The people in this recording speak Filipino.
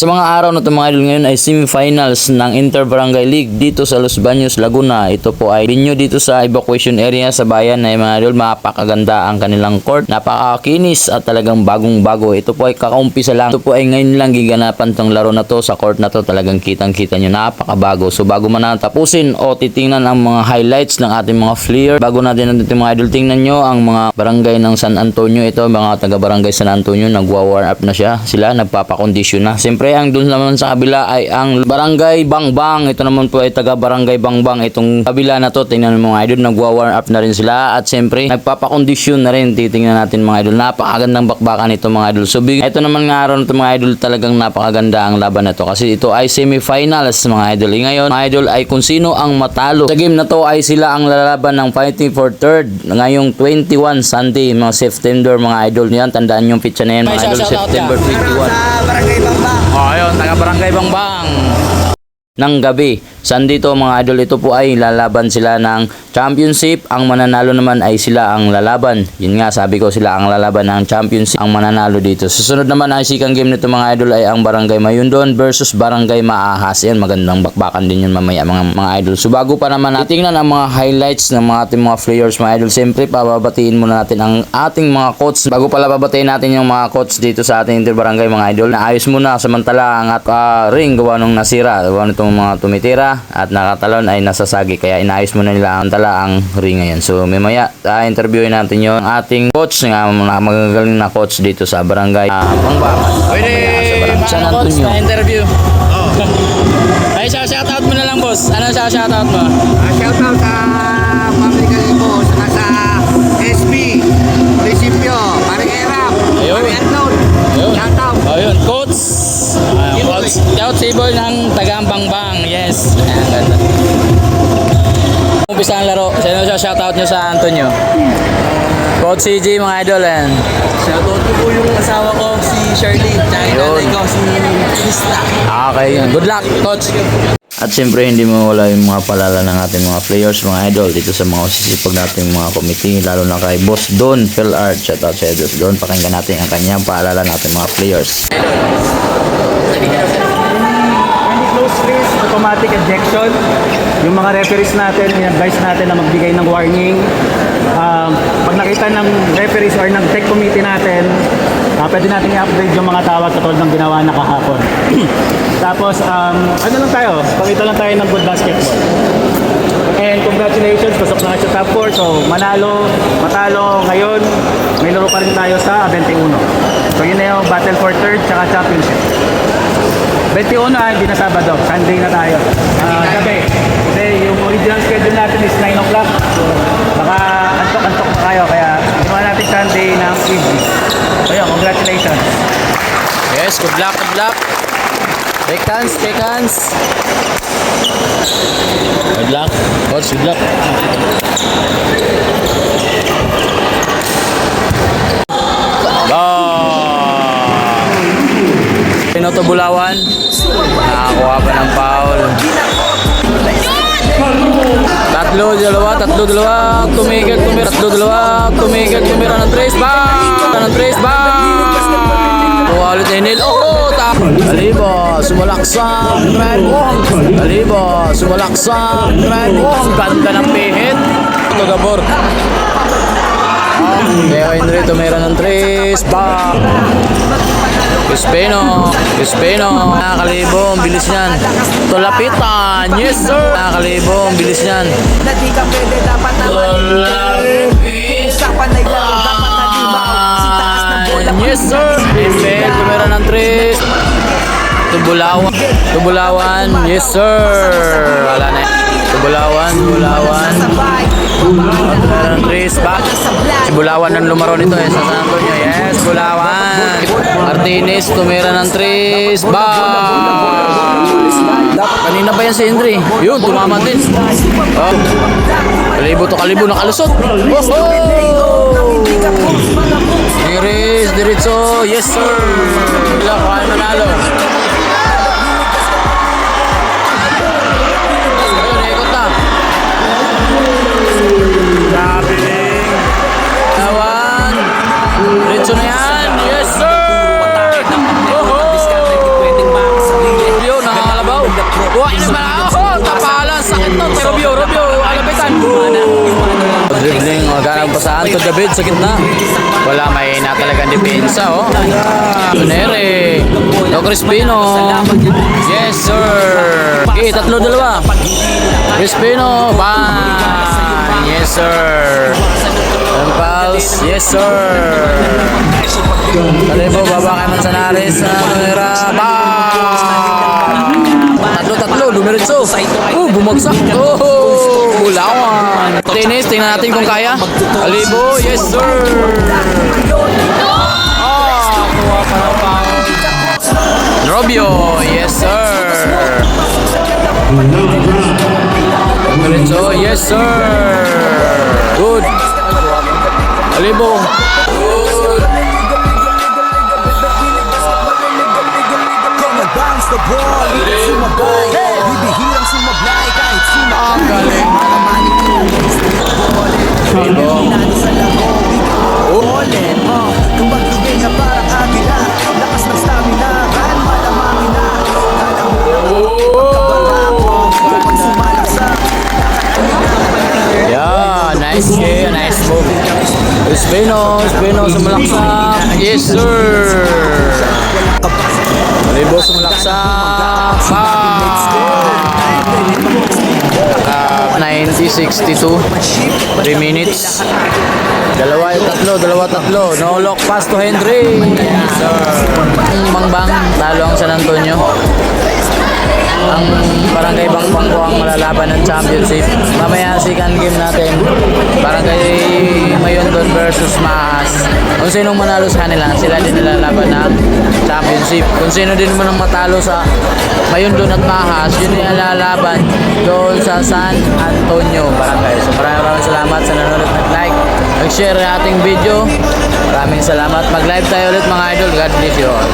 Sa mga araw na ito mga idol, ngayon ay semifinals ng Inter-Barangay League dito sa Los Baños, Laguna. Ito po ay venue dito sa evacuation area sa bayan na mga idol. Mapakaganda ang kanilang court. Napakakinis at talagang bagong-bago. Ito po ay kakaumpisa lang. Ito po ay ngayon lang giganapan tong laro na to sa court na to. Talagang kitang-kita nyo. Napakabago. So bago man natin tapusin o titingnan ang mga highlights ng ating mga player, bago natin natin mga idol, tingnan nyo ang mga barangay ng San Antonio. Ito mga taga-barangay San Antonio, nagwa-warm up na sila nagpapakondisyon na. Siyempre ang doon naman sa kabila ay ang Barangay Bangbang. Ito naman po ay taga Barangay Bangbang. Itong kabila na to, tingnan mo mga idol, nagwa-warm up na rin sila at siyempre nagpapakondisyon na rin. Titingnan natin mga idol, napakagandang bakbakan ito mga idol. So ito naman nga araw nito mga idol, talagang napakaganda ang laban na to kasi ito ay semifinals mga idol. Ngayon mga idol ay kung sino ang matalo sa game na to ay sila ang lalaban ng fighting for third ngayong 21 Sunday mga September mga idol. Yan, tandaan yung pitcha na yan mga idol, September 21. Sa Barangay Bangbang. Ayun, taga Barangay Bangbang. Ng gabi, Sunday to mga idol, ito po ay lalaban sila ng championship. Ang mananalo naman ay sila ang lalaban. Yun nga, sabi ko sila ang lalaban ng championship, ang mananalo dito. Susunod naman ay sikang game nito mga idol ay ang Barangay Mayundon versus Barangay Maahas. Yan, magandang bakbakan din yun mamaya mga idol. So bago pa naman natin tingnan ang mga highlights ng mga ating mga players mga idol, siyempre pababatiin muna natin ang ating mga coach. Bago pala babatiin natin yung mga coach dito sa ating Inter-Barangay mga idol, naayos muna samantala ang ring gawa nung nasira, gawa nitong mga tumitira at nakatalon ay nasasagi, kaya inaayos muna nila ang ring ngayon. So mamaya interviewin natin yung ating coach nga, magagaling na coach dito sa Barangay Bangbang. Pwede San coach Antonio. na interview. Ay, shoutout mo na lang boss. Ano shoutout mo? Shoutout sa Pablo Calibo, sa SB, Munisipyo, Parang-Erap, Ayun. Parang-Erap. Ayun. Shoutout. Ayun, coach. Coach, scout table ng tagang Bangbang. Yes. Ayan, ganda. Umpisa ang laro. Sino shoutout nyo sa Antonio? Coach CJ mga idol yan. Shoutout ko po yung asawa ko, si Shirley. Tsaka yung nanay ko, si Krista. Okay, good luck coach. At siyempre hindi mawala yung mga palala ng ating mga players mga idol dito sa mga sisipag nating mga committee, lalo na kay Boss Don Philart. Shoutout sa Boss Don, pakinggan natin ang kanyang paalala natin mga players. Close race, automatic ejection. Yung mga referees natin, in-advise natin na magbigay ng warning. Pag nakita ng referees or ng tech committee natin, pwede natin i-upgrade yung mga tawag katulad ng ginawa na kahapon. Tapos, ano lang tayo? Pakita lang tayo ng good basketball. And congratulations, pasok na kayo sa top 4. So, matalo ngayon, may laro pa rin tayo sa 21. So, yun na yung battle for third tsaka championship. 21 hindi na Sabado, Sunday na tayo. Gabi. Kasi yung original schedule natin is 9 o'clock. So, baka antok-antok na kayo. Kaya ginawa natin Sunday ng evening. So yun, congratulations. Yes, good luck, good luck. Take hands, take hands. Good luck. Coach, good luck. Pinoto Bulawan. Nakakuha pa ng foul. Tatlo, dalawa. Tumigil, tumira. Tatlo, dalawa. Tumigil, tumira ng trace. Bang! Ng trace, bang! Ulit Enel. Oh, tap. Alibo, sumalaksak. Red Wong. Alibo, sumalaksak. Red Wong. Ganda ng pihit. Ito, Gabor. Leo Henry, tumira ng trace. Bang! Crispino, nakakalibo, ang bilis niyan. Tulapitan, yes sir. Nakakalibo, ang bilis niyan. Hindi ka pwede, dapat sa panay lang, dapat na di maksitaas ng bola. Yes sir. Embed, tumira ng tres. Tubulawan, yes sir. Wala na yan. Tubulawan. Tumira ng tres, back. Si Bulawan ang lumaro nito sa San Antonio. Yes, Bulawan. Martinez, tumira ng tres, back. Kanina ba yan si Henry? Yun, tumama din. Oh. Kalibo, nakalusot. Diretso, yes sir. Wala, kuhaan manalo. Ayun, ikot na. Tawan. Diretso na yan, yes sir. Buhay na pala. Oh, tapalan. Sakit nun. Robio, alapitan. Dribbling, ganang pasahan to David sa gitna. Wala, may na talagang depensa, oh. Tunere. No Crispino. Yes, sir. Okay, 3-2. Crispino. Bang. Yes, sir. Pals. Yes, sir. Kalibo, baba kay Manzanares. Tunera. Bang. 3-3. Dumiretso. Bumagsak. Oh, bulawan. Tennis, tingnan natin kung kaya. Kalibo, yes sir. Kuha pa ng foul. Robio, yes sir. Lorenzo, yes sir. Good. Kalibo. Good. Bounce the ball, sumabay. Bibihirang sumablay kahit Ang galing. sa laro, ulit. Kung magbigay na parang agila, lakas ng stamina, kan malamangin na. Kala mo, pagkabalako, kapag sumalaksak. Yeah, nice game, nice move. Espino sumalaksak. Yes sir. Kalibo sumalaksak. 90-62. 3 minutes. Dalawa, tatlo. No lock pass to Henry. Sir. Mangbang, talo ang San Antonio. Ang Barangay Bangpang po ang malalaban ng championship. Mamaya second game natin, Barangay Mayondon versus Mahas. Kung sinong manalo sa kanila, sila din nilalaban ng championship. Kung sino din man ang matalo sa Mayondon at Mahas, yun yung lalaban doon sa San Antonio Barangay. So maraming salamat sa nanonood, nag-like, nag-share ng ating video. Maraming salamat. Mag-live tayo ulit mga idol. God bless you all.